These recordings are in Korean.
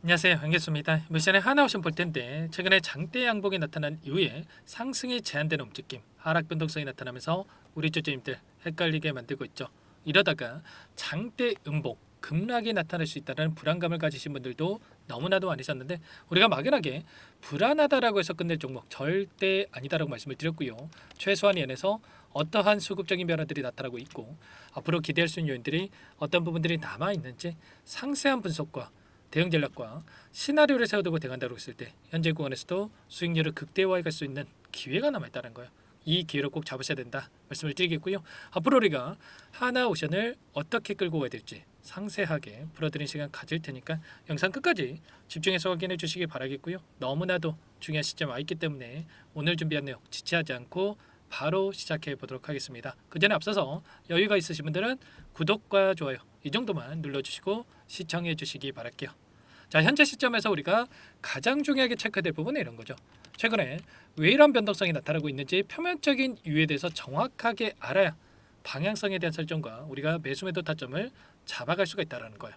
안녕하세요. 반갑습니다. 이번 시간에 하나오션 볼 텐데 최근에 장대 양봉이 나타난 이후에 상승이 제한되는 움직임, 하락 변동성이 나타나면서 우리 투자님들 헷갈리게 만들고 있죠. 이러다가 장대 음봉, 급락이 나타날 수 있다는 불안감을 가지신 분들도 너무나도 많으셨는데 우리가 막연하게 불안하다라고 해서 끝낼 종목 절대 아니다라고 말씀을 드렸고요. 최소한 연에서 어떠한 수급적인 변화들이 나타나고 있고 앞으로 기대할 수 있는 요인들이 어떤 부분들이 남아 있는지 상세한 분석과 대응 전략과 시나리오를 세워두고 대응한다고 했을 때 현재 구간에서도 수익률을 극대화해 갈 수 있는 기회가 남아있다는 거예요. 이 기회를 꼭 잡으셔야 된다 말씀을 드리겠고요. 앞으로 우리가 하나오션을 어떻게 끌고 가야 될지 상세하게 풀어드리는 시간 가질 테니까 영상 끝까지 집중해서 확인해 주시기 바라겠고요. 너무나도 중요한 시점 와 있기 때문에 오늘 준비한 내용 지체하지 않고 바로 시작해 보도록 하겠습니다. 그 전에 앞서서 여유가 있으신 분들은 구독과 좋아요 이 정도만 눌러주시고 시청해 주시기 바랄게요. 자, 현재 시점에서 우리가 가장 중요하게 체크될 부분은 이런 거죠. 최근에 왜 이런 변동성이 나타나고 있는지 표면적인 이유에 대해서 정확하게 알아야 방향성에 대한 설정과 우리가 매수매도 타점을 잡아갈 수가 있다는 거예요.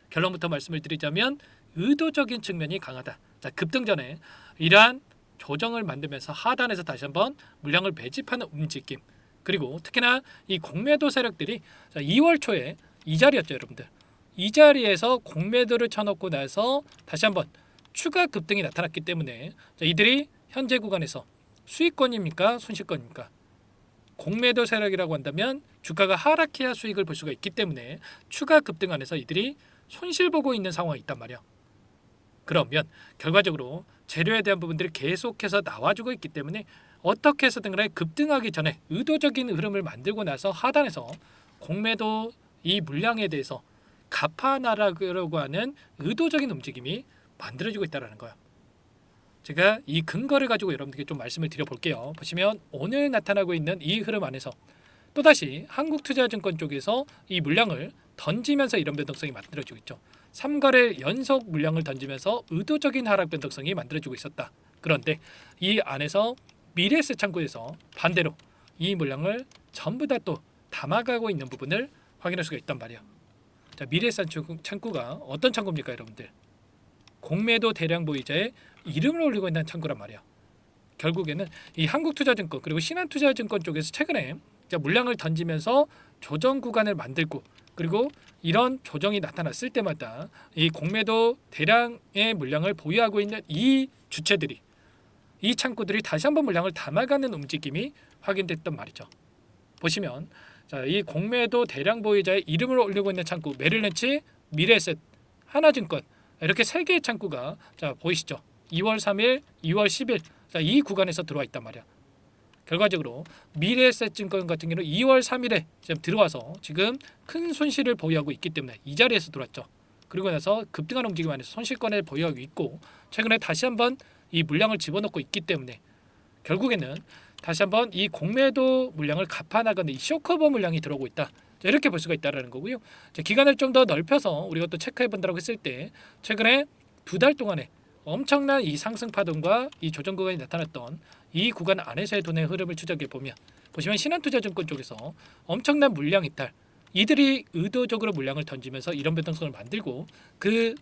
결론부터 말씀을 드리자면 의도적인 측면이 강하다. 자, 급등 전에 이러한 조정을 만들면서 하단에서 다시 한번 물량을 매집하는 움직임, 그리고 특히나 이 공매도 세력들이 2월 초에 이 자리였죠, 여러분들. 이 자리에서 공매도를 쳐놓고 나서 다시 한번 추가 급등이 나타났기 때문에 이들이 현재 구간에서 수익권입니까 손실권입니까? 공매도 세력이라고 한다면 주가가 하락해야 수익을 볼 수가 있기 때문에 추가 급등 안에서 이들이 손실 보고 있는 상황이 있단 말이야. 그러면 결과적으로 재료에 대한 부분들이 계속해서 나와주고 있기 때문에 어떻게 해서든 간에 급등하기 전에 의도적인 흐름을 만들고 나서 하단에서 공매도 이 물량에 대해서 갚아나가려고 하는 의도적인 움직임이 만들어지고 있다는 거예요. 제가 이 근거를 가지고 여러분들께 좀 말씀을 드려볼게요. 보시면 오늘 나타나고 있는 이 흐름 안에서 또다시 한국투자증권 쪽에서 이 물량을 던지면서 이런 변동성이 만들어지고 있죠. 3거래 연속 물량을 던지면서 의도적인 하락 변동성이 만들어지고 있었다. 그런데 이 안에서 미래에셋 창구에서 반대로 이 물량을 전부 다 또 담아가고 있는 부분을 확인할 수가 있단 말이야. 자, 미래에셋 창구가 어떤 창구입니까, 여러분들? 공매도 대량 보유자의 이름을 올리고 있는 창구란 말이야. 결국에는 이 한국투자증권 그리고 신한투자증권 쪽에서 최근에 물량을 던지면서 조정 구간을 만들고, 그리고 이런 조정이 나타났을 때마다 이 공매도 대량의 물량을 보유하고 있는 이 주체들이, 이 창구들이 다시 한번 물량을 담아가는 움직임이 확인됐단 말이죠. 보시면 이 공매도 대량 보유자의 이름을 올리고 있는 창구 메릴렌치, 미래에셋, 하나증권 이렇게 세 개의 창구가 보이시죠? 2월 3일, 2월 10일 이 구간에서 들어와 있단 말이야. 결과적으로 미래에셋증권 같은 경우는 2월 3일에 지금 들어와서 지금 큰 손실을 보유하고 있기 때문에 이 자리에서 들어왔죠. 그리고 나서 급등하는 움직임 안에서 손실권을 보유하고 있고, 최근에 다시 한번 이 물량을 집어넣고 있기 때문에 결국에는 다시 한번 이 공매도 물량을 갚아나가는 이 쇼커버 물량이 들어오고 있다. 이렇게 볼 수가 있다는 거고요. 기간을 좀 더 넓혀서 우리가 또 체크해 본다고 했을 때 최근에 2달 동안에 엄청난 이 상승 파동과 이 조정 구간이 나타났던 이 구간 안에서의 돈의 흐름을 추적해 보면 보시면 신한투자증권 쪽에서 엄청난 물량 이탈, 이들이 의도적으로 물량을 던지면서 이런 변동성을 만들고, 그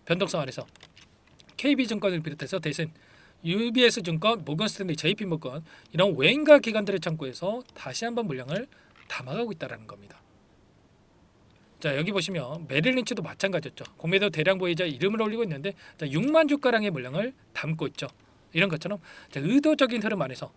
변동성 안에서 KB증권을 비롯해서 대신 UBS증권, 모건스탠리, JP모건 이런 외인가 기관들의 창구에서 다시 한번 물량을 담아가고 있다는 겁니다. 자, 여기 보시면 메릴린치도 마찬가지였죠. 공매도 대량 보유자 이름을 올리고 있는데 6만 주가량의 물량을 담고 있죠. 이런 것처럼 의도적인 흐름 안에서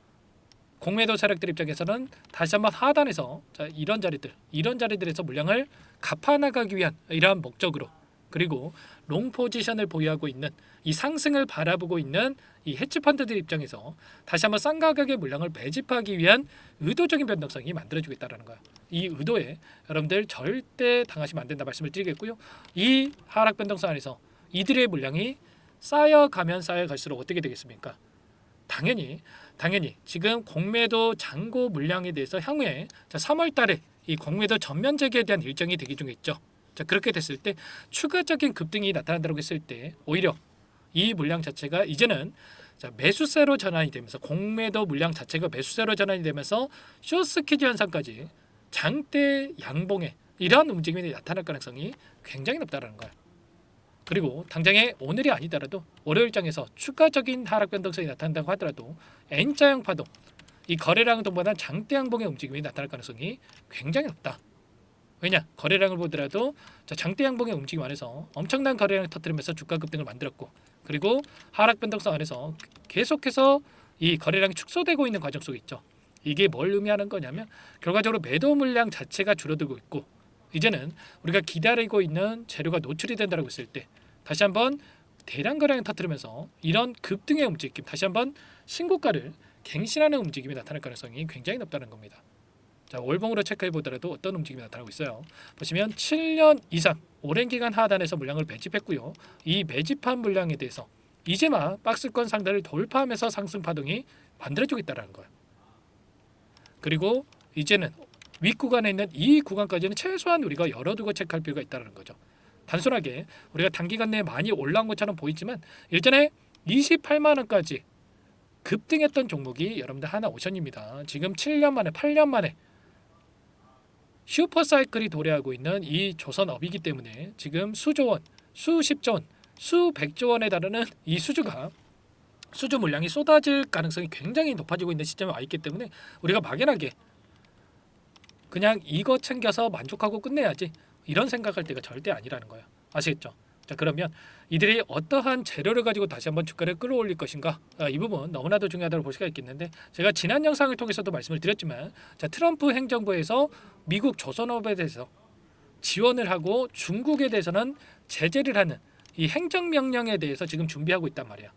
공매도 세력들 입장에서는 다시 한번 하단에서 이런 자리들에서 물량을 갚아나가기 위한 이러한 목적으로, 그리고 롱 포지션을 보유하고 있는 이 상승을 바라보고 있는 이 헤지펀드들 입장에서 다시 한번 싼 가격의 물량을 매집하기 위한 의도적인 변동성이 만들어지고 있다는 거예요. 이 의도에 여러분들 절대 당하시면 안 된다 말씀을 드리겠고요. 이 하락 변동성 안에서 이들의 물량이 쌓여갈수록 어떻게 되겠습니까? 당연히 지금 공매도 잔고 물량에 대해서 향후에 3월 달에 이 공매도 전면 재개에 대한 일정이 대기 중에 있죠. 자, 그렇게 됐을 때 추가적인 급등이 나타난다고 했을 때 오히려 이 물량 자체가 이제는 매수세로 전환이 되면서, 공매도 물량 자체가 매수세로 전환이 되면서 숏스퀴즈 현상까지 장대 양봉에 이러한 움직임이 나타날 가능성이 굉장히 높다는 거예요. 그리고 당장에 오늘이 아니더라도 월요일장에서 추가적인 하락 변동성이 나타난다고 하더라도 N자형 파동, 이 거래량을 동반한 장대 양봉의 움직임이 나타날 가능성이 굉장히 높다. 왜냐? 거래량을 보더라도 장대 양봉의 움직임 안에서 엄청난 거래량을 터뜨리면서 주가 급등을 만들었고, 그리고 하락 변동성 안에서 계속해서 이 거래량이 축소되고 있는 과정 속에 있죠. 이게 뭘 의미하는 거냐면 결과적으로 매도 물량 자체가 줄어들고 있고, 이제는 우리가 기다리고 있는 재료가 노출이 된다고 했을 때 다시 한번 대량 거래량을 터뜨리면서 이런 급등의 움직임, 다시 한번 신고가를 갱신하는 움직임이 나타날 가능성이 굉장히 높다는 겁니다. 자, 월봉으로 체크해 보더라도 어떤 움직임이 나타나고 있어요. 보시면 7년 이상 오랜 기간 하단에서 물량을 매집했고요. 이 매집한 물량에 대해서 이제 막 박스권 상단을 돌파하면서 상승 파동이 만들어지고 있다는 거예요. 그리고 이제는 윗구간에 있는 이 구간까지는 최소한 우리가 열어두고 체크할 필요가 있다는 거죠. 단순하게 우리가 단기간 내에 많이 올라온 것처럼 보이지만 일전에 28만 원까지 급등했던 종목이 여러분들 하나오션입니다. 지금 7년 만에 8년 만에 슈퍼사이클이 도래하고 있는 이 조선업이기 때문에 지금 수조원, 수십조원, 수백조원에 달하는 이 수주 물량이 쏟아질 가능성이 굉장히 높아지고 있는 시점에 와 있기 때문에 우리가 막연하게 그냥 이거 챙겨서 만족하고 끝내야지 이런 생각할 때가 절대 아니라는 거예요. 아시겠죠? 자, 그러면 이들이 어떠한 재료를 가지고 다시 한번 주가를 끌어올릴 것인가, 이 부분 너무나도 중요하다고 볼 수가 있겠는데, 제가 지난 영상을 통해서도 말씀을 드렸지만, 자, 트럼프 행정부에서 미국 조선업에 대해서 지원을 하고 중국에 대해서는 제재를 하는 이 행정명령에 대해서 지금 준비하고 있단 말이야.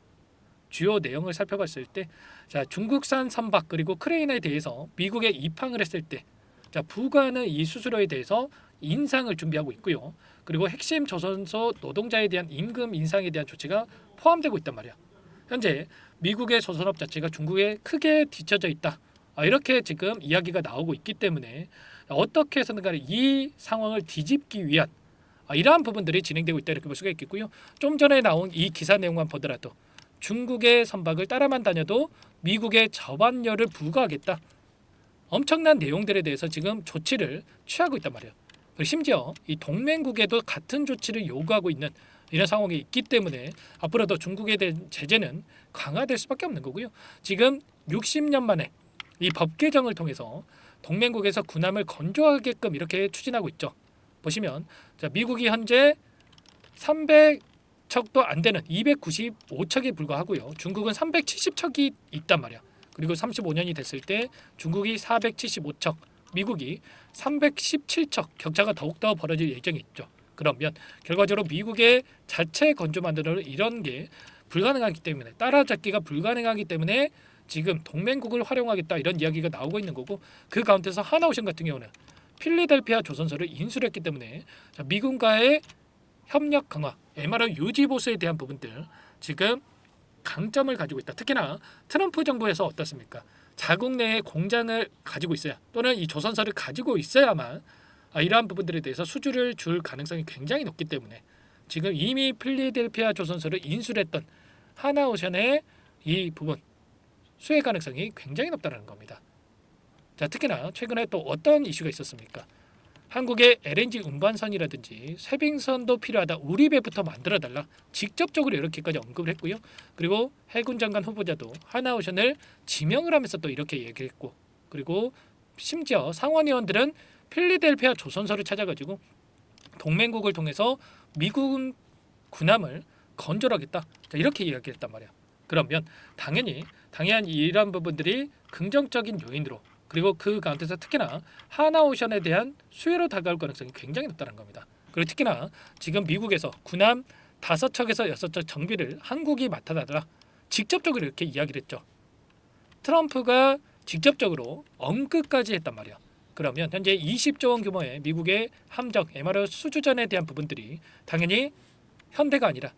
주요 내용을 살펴봤을 때, 자, 중국산 선박 그리고 크레인에 대해서 미국에 입항을 했을 때, 자, 부과하는 이 수수료에 대해서 인상을 준비하고 있고요. 그리고 핵심 조선소 노동자에 대한 임금 인상에 대한 조치가 포함되고 있단 말이야. 현재 미국의 조선업 자체가 중국에 크게 뒤처져 있다. 이렇게 지금 이야기가 나오고 있기 때문에 어떻게 해서든 간에 이 상황을 뒤집기 위한 이러한 부분들이 진행되고 있다 이렇게 볼 수가 있겠고요. 좀 전에 나온 이 기사 내용만 보더라도 중국의 선박을 따라만 다녀도 미국의 저반료를 부과하겠다. 엄청난 내용들에 대해서 지금 조치를 취하고 있단 말이에요. 그리고 심지어 이 동맹국에도 같은 조치를 요구하고 있는 이런 상황이 있기 때문에 앞으로도 중국에 대한 제재는 강화될 수밖에 없는 거고요. 지금 60년 만에 이 법 개정을 통해서 동맹국에서 군함을 건조하게끔 이렇게 추진하고 있죠. 보시면 자, 미국이 현재 300척도 안 되는 295척에 불과하고요. 중국은 370척이 있단 말이야. 그리고 35년이 됐을 때 중국이 475척, 미국이 317척, 격차가 더욱더 벌어질 예정이 있죠. 그러면 결과적으로 미국의 자체 건조 만드는 이런 게 불가능하기 때문에, 따라잡기가 불가능하기 때문에 지금 동맹국을 활용하겠다 이런 이야기가 나오고 있는 거고, 그 가운데서 하나오션 같은 경우는 필리델피아 조선소를 인수를 했기 때문에 미군과의 협력 강화, MRO 유지 보수에 대한 부분들 지금 강점을 가지고 있다. 특히나 트럼프 정부에서 어떻습니까? 자국 내에 공장을 가지고 있어야, 또는 이 조선소를 가지고 있어야만 이러한 부분들에 대해서 수주를 줄 가능성이 굉장히 높기 때문에 지금 이미 필리델피아 조선소를 인수를 했던 하나오션의 이 부분 수혜 가능성이 굉장히 높다는 겁니다. 자, 특히나 최근에 또 어떤 이슈가 있었습니까? 한국의 LNG 운반선이라든지 쇄빙선도 필요하다. 우리 배부터 만들어달라. 직접적으로 이렇게까지 언급을 했고요. 그리고 해군 장관 후보자도 하나오션을 지명을 하면서 또 이렇게 얘기를 했고, 그리고 심지어 상원의원들은 필리델피아 조선소를 찾아가지고 동맹국을 통해서 미군 군함을 건조하겠다. 자, 이렇게 이야기했단 말이야. 그러면 당연히 이러한 부분들이 긍정적인 요인으로, 그리고 그 가운데서 특히나 하나오션에 대한 수혜로 다가올 가능성이 굉장히 높다는 겁니다. 그리고 특히나 지금 미국에서 군함 5척에서 6척 정비를 한국이 맡아달라 직접적으로 이렇게 이야기를 했죠. 트럼프가 직접적으로 언급까지 했단 말이야. 그러면 현재 20조 원 규모의 미국의 함정 MRO 수주전에 대한 부분들이 당연히 현대가 아니라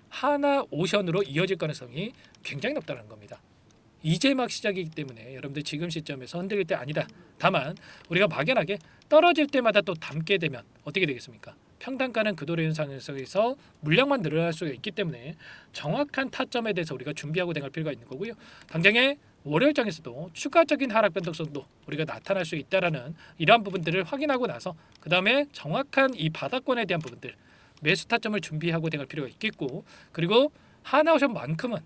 하나오션으로 이어질 가능성이 굉장히 높다는 겁니다. 이제 막 시작이기 때문에 여러분들 지금 시점에서 흔들릴 때 아니다. 다만 우리가 막연하게 떨어질 때마다 또 담게 되면 어떻게 되겠습니까? 평단가는 그도로 현상에서 물량만 늘어날 수가 있기 때문에 정확한 타점에 대해서 우리가 준비하고 나갈 필요가 있는 거고요. 당장에 월요일장에서도 추가적인 하락 변동성도 우리가 나타날 수 있다라는 이러한 부분들을 확인하고 나서 그 다음에 정확한 이 바닥권에 대한 부분들, 매수 타점을 준비하고 대응할 필요가 있겠고, 그리고 하나오션만큼은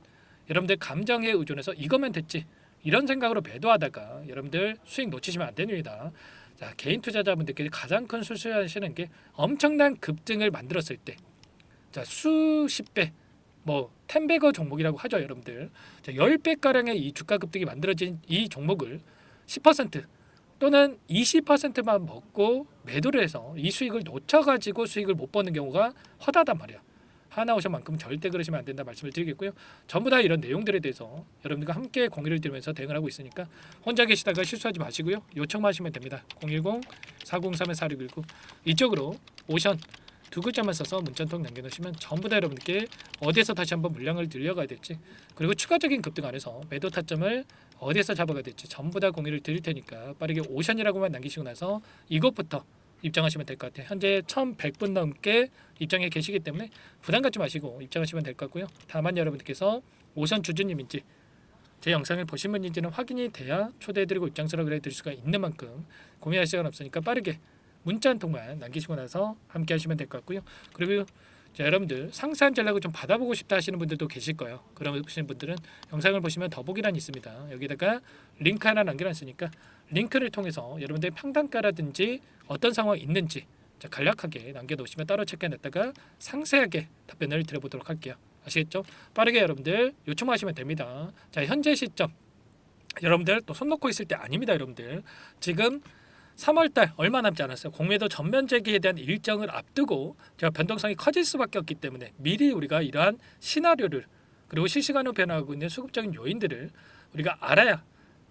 여러분들 감정에 의존해서 이거면 됐지 이런 생각으로 매도하다가 여러분들 수익 놓치시면 안 됩니다. 자, 개인 투자자분들께서 가장 큰 실수하시는 게 엄청난 급등을 만들었을 때, 자, 수십 배, 뭐 10배거 종목이라고 하죠, 여러분들. 자, 10배 가량의 이 주가 급등이 만들어진 이 종목을 10% 또는 20%만 먹고 매도를 해서 이 수익을 놓쳐가지고 수익을 못 버는 경우가 허다단 말이야. 하나오션만큼 절대 그러시면 안 된다 말씀을 드리겠고요. 전부 다 이런 내용들에 대해서 여러분들과 함께 공유를 드리면서 대응을 하고 있으니까 혼자 계시다가 실수하지 마시고요. 요청만 하시면 됩니다. 010-403-4619 이쪽으로 오션 두 글자만 써서 문자 한 통 남겨놓으시면 전부 다 여러분들께 어디에서 다시 한번 물량을 늘려가야 될지, 그리고 추가적인 급등 안에서 매도 타점을 어디에서 잡아가야 될지 전부 다 공유를 드릴 테니까 빠르게 오션이라고만 남기시고 나서 이것부터 입장하시면 될 것 같아요. 현재 1100분 넘게 입장해 계시기 때문에 부담 갖지 마시고 입장하시면 될 것 같고요. 다만 여러분들께서 오션 주주님인지 제 영상을 보신 분인지는 확인이 돼야 초대해드리고 입장 수락을 해드릴 수가 있는 만큼 고민할 시간 없으니까 빠르게 문자 한 통만 남기시고 나서 함께 하시면 될 것 같고요. 그리고 자, 여러분들 상세한 전략을 좀 받아보고 싶다 하시는 분들도 계실 거예요. 그러신 분들은 영상을 보시면 더보기란이 있습니다. 여기다가 링크 하나 남겨놨으니까 링크를 통해서 여러분들 평단가라든지 어떤 상황이 있는지 자, 간략하게 남겨놓으시면 따로 체크해놨다가 상세하게 답변을 드려보도록 할게요. 아시겠죠? 빠르게 여러분들 요청하시면 됩니다. 자, 현재 시점 여러분들 또 손 놓고 있을 때 아닙니다. 여러분들 지금 3월달 얼마 남지 않았어요. 공매도 전면 재개에 대한 일정을 앞두고 제가 변동성이 커질 수밖에 없기 때문에 미리 우리가 이러한 시나리오를, 그리고 실시간으로 변화하고 있는 수급적인 요인들을 우리가 알아야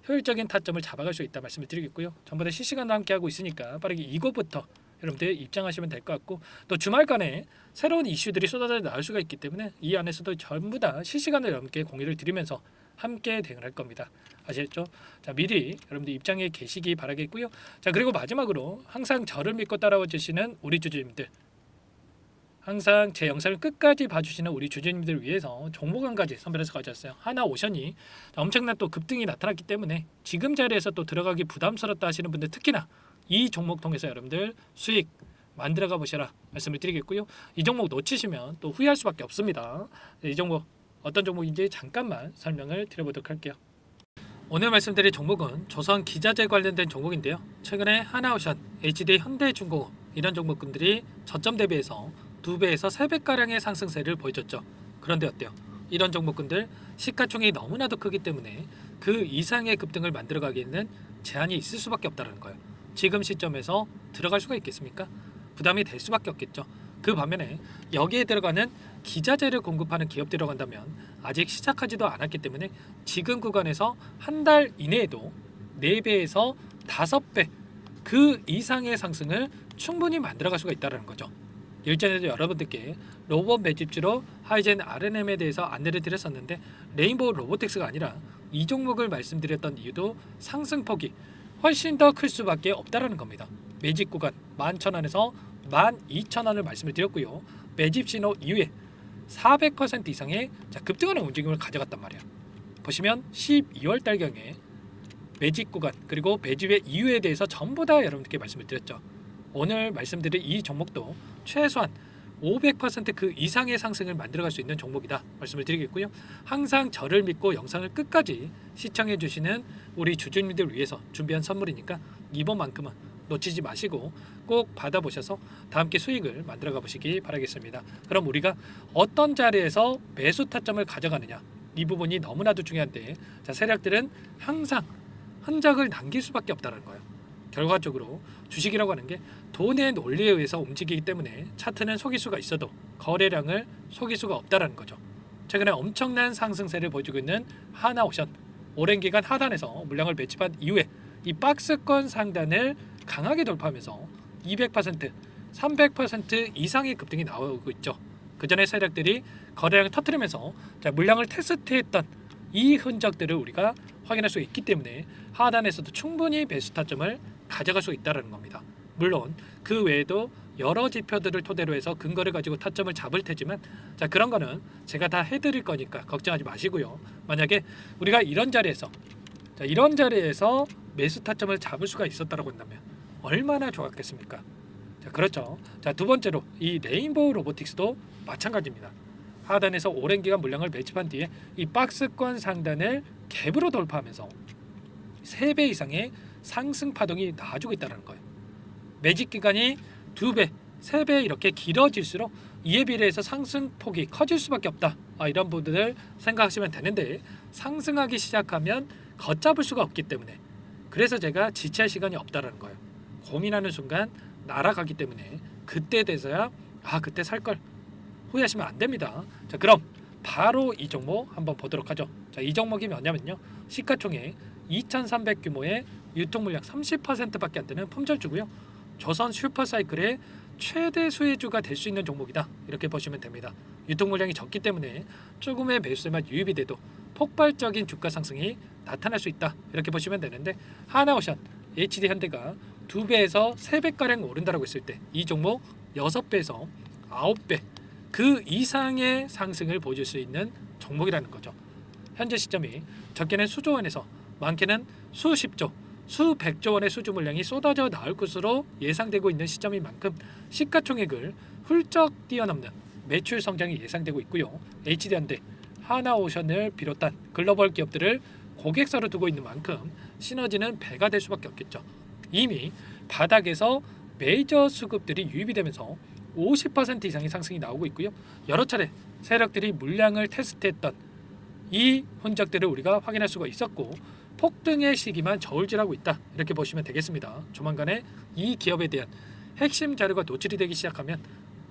효율적인 타점을 잡아갈 수 있다 말씀을 드리겠고요. 전부 다 실시간으로 함께하고 있으니까 빠르게 이거부터 여러분들 입장하시면 될 것 같고, 또 주말간에 새로운 이슈들이 쏟아져 나올 수가 있기 때문에 이 안에서도 전부 다 실시간으로 여러분께 공유를 드리면서 함께 대응을 할 겁니다. 아시겠죠? 자, 미리 여러분들 입장해 계시기 바라겠고요. 자, 그리고 마지막으로 항상 저를 믿고 따라와 주시는 우리 주주님들, 항상 제 영상을 끝까지 봐주시는 우리 주주님들 위해서 종목 한 가지 선별해서 가져왔어요. 하나오션이 엄청난 또 급등이 나타났기 때문에 지금 자리에서 또 들어가기 부담스럽다 하시는 분들, 특히나 이 종목 통해서 여러분들 수익 만들어가 보시라 말씀을 드리겠고요. 이 종목 놓치시면 또 후회할 수밖에 없습니다. 이 종목 어떤 종목인지 잠깐만 설명을 드려보도록 할게요. 오늘 말씀드릴 종목은 조선 기자재 관련된 종목인데요. 최근에 하나오션, HD 현대중공업 이런 종목군들이 저점 대비해서 2배에서 3배가량의 상승세를 보여줬죠. 그런데 어때요? 이런 종목군들 시가총액이 너무나도 크기 때문에 그 이상의 급등을 만들어가기에는 제한이 있을 수밖에 없다는 거예요. 지금 시점에서 들어갈 수가 있겠습니까? 부담이 될 수밖에 없겠죠. 그 반면에 여기에 들어가는 기자재를 공급하는 기업 들어간다면 아직 시작하지도 않았기 때문에 지금 구간에서 한 달 이내에도 4배에서 5배 그 이상의 상승을 충분히 만들어갈 수가 있다는 거죠. 일전에도 여러분들께 로봇 매집주로 하이젠 RNM에 대해서 안내를 드렸었는데 레인보우 로보틱스가 아니라 이 종목을 말씀드렸던 이유도 상승폭이 훨씬 더 클 수밖에 없다라는 겁니다. 매집 구간 11,000원에서 12,000원을 말씀을 드렸고요. 매집 신호 이후에 400% 이상의 급등하는 움직임을 가져갔단 말이야. 보시면 12월 달경에 매집 구간 그리고 매집의 이유에 대해서 전부 다 여러분들께 말씀을 드렸죠. 오늘 말씀드린 이 종목도 최소한 500%그 이상의 상승을 만들어갈 수 있는 종목이다 말씀을 드리겠고요. 항상 저를 믿고 영상을 끝까지 시청해 주시는 우리 주주님들 위해서 준비한 선물이니까 이번만큼은 놓치지 마시고 꼭 받아보셔서 다 함께 수익을 만들어가 보시기 바라겠습니다. 그럼 우리가 어떤 자리에서 매수 타점을 가져가느냐, 이 부분이 너무나도 중요한데, 자, 세력들은 항상 흔적을 남길 수밖에 없다는 거예요. 결과적으로 주식이라고 하는 게 돈의 논리에 의해서 움직이기 때문에 차트는 속일 수가 있어도 거래량을 속일 수가 없다는 거죠. 최근에 엄청난 상승세를 보여주고 있는 하나오션, 오랜 기간 하단에서 물량을 매집한 이후에 이 박스권 상단을 강하게 돌파하면서 200%, 300% 이상의 급등이 나오고 있죠. 그 전에 세력들이 거래량을 터뜨리면서 물량을 테스트했던 이 흔적들을 우리가 확인할 수 있기 때문에 하단에서도 충분히 매수 타점을 가져갈 수 있다는 겁니다. 물론 그 외에도 여러 지표들을 토대로 해서 근거를 가지고 타점을 잡을 테지만, 자, 그런 거는 제가 다 해드릴 거니까 걱정하지 마시고요. 만약에 우리가 이런 자리에서 이런 자리에서 매수 타점을 잡을 수가 있었다고 한다면 얼마나 좋았겠습니까? 자, 그렇죠. 자, 두 번째로 이 레인보우 로보틱스도 마찬가지입니다. 하단에서 오랜 기간 물량을 매집한 뒤에 이 박스권 상단을 갭으로 돌파하면서 3배 이상의 상승 파동이 나와주고 있다는 거예요. 매집 기간이 2배, 3배 이렇게 길어질수록 이에 비례해서 상승폭이 커질 수밖에 없다. 이런 부분을 생각하시면 되는데 상승하기 시작하면 걷잡을 수가 없기 때문에 그래서 제가 지체할 시간이 없다라는 거예요. 고민하는 순간 날아가기 때문에 그때 돼서야 그때 살 걸 후회하시면 안 됩니다. 자, 그럼 바로 이 종목 한번 보도록 하죠. 자, 이 종목이 뭐냐면요. 시가총액 2,300 규모의 유통 물량 30%밖에 안 되는 품절주고요. 조선 슈퍼사이클의 최대 수혜주가 될 수 있는 종목이다. 이렇게 보시면 됩니다. 유통 물량이 적기 때문에 조금의 매수세만 유입이 돼도 폭발적인 주가 상승이 나타날 수 있다. 이렇게 보시면 되는데 하나오션, HD현대가 2배에서 3배가량 오른다라고 했을 때 이 종목 6배에서 9배 그 이상의 상승을 보여줄 수 있는 종목이라는 거죠. 현재 시점이 적게는 수조 원에서 많게는 수십조, 수백조 원의 수주 물량이 쏟아져 나올 것으로 예상되고 있는 시점인 만큼 시가총액을 훌쩍 뛰어넘는 매출 성장이 예상되고 있고요. HD현대, 하나오션을 비롯한 글로벌 기업들을 고객사로 두고 있는 만큼 시너지는 배가 될 수밖에 없겠죠. 이미 바닥에서 메이저 수급들이 유입이 되면서 50% 이상의 상승이 나오고 있고요. 여러 차례 세력들이 물량을 테스트했던 이 흔적들을 우리가 확인할 수가 있었고 폭등의 시기만 저울질하고 있다. 이렇게 보시면 되겠습니다. 조만간에 이 기업에 대한 핵심 자료가 노출이 되기 시작하면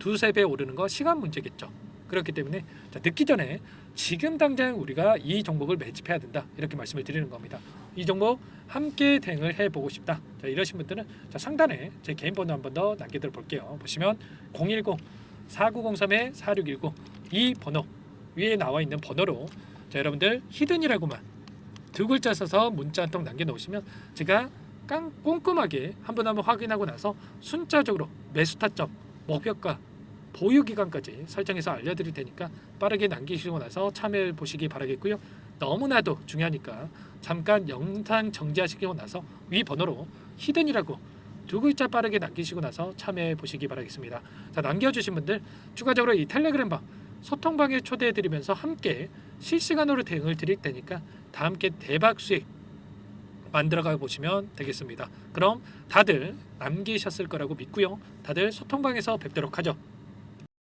2~3배 오르는 거 시간 문제겠죠. 그렇기 때문에 늦기 전에 지금 당장 우리가 이 종목을 매집해야 된다. 이렇게 말씀을 드리는 겁니다. 이 종목 함께 대응을 해보고 싶다. 자, 이러신 분들은 상단에 제 개인 번호 한 번 더 남겨드려 볼게요. 보시면 010-4903-4619 이 번호 위에 나와 있는 번호로 여러분들 히든이라고만 2글자 써서 문자 한 통 남겨놓으시면 제가 꼼꼼하게 한 번 확인하고 나서 순차적으로 매수 타점, 목표가, 보유 기간까지 설정해서 알려드릴 테니까 빠르게 남기시고 나서 참여해 보시기 바라겠고요. 너무나도 중요하니까 잠깐 영상 정지하시고 나서 위 번호로 히든이라고 2글자 빠르게 남기시고 나서 참여해 보시기 바라겠습니다. 자, 남겨주신 분들 추가적으로 이 텔레그램방 소통방에 초대해드리면서 함께 실시간으로 대응을 드릴 테니까 다 함께 대박 수익 만들어가 보시면 되겠습니다. 그럼 다들 남기셨을 거라고 믿고요. 다들 소통방에서 뵙도록 하죠.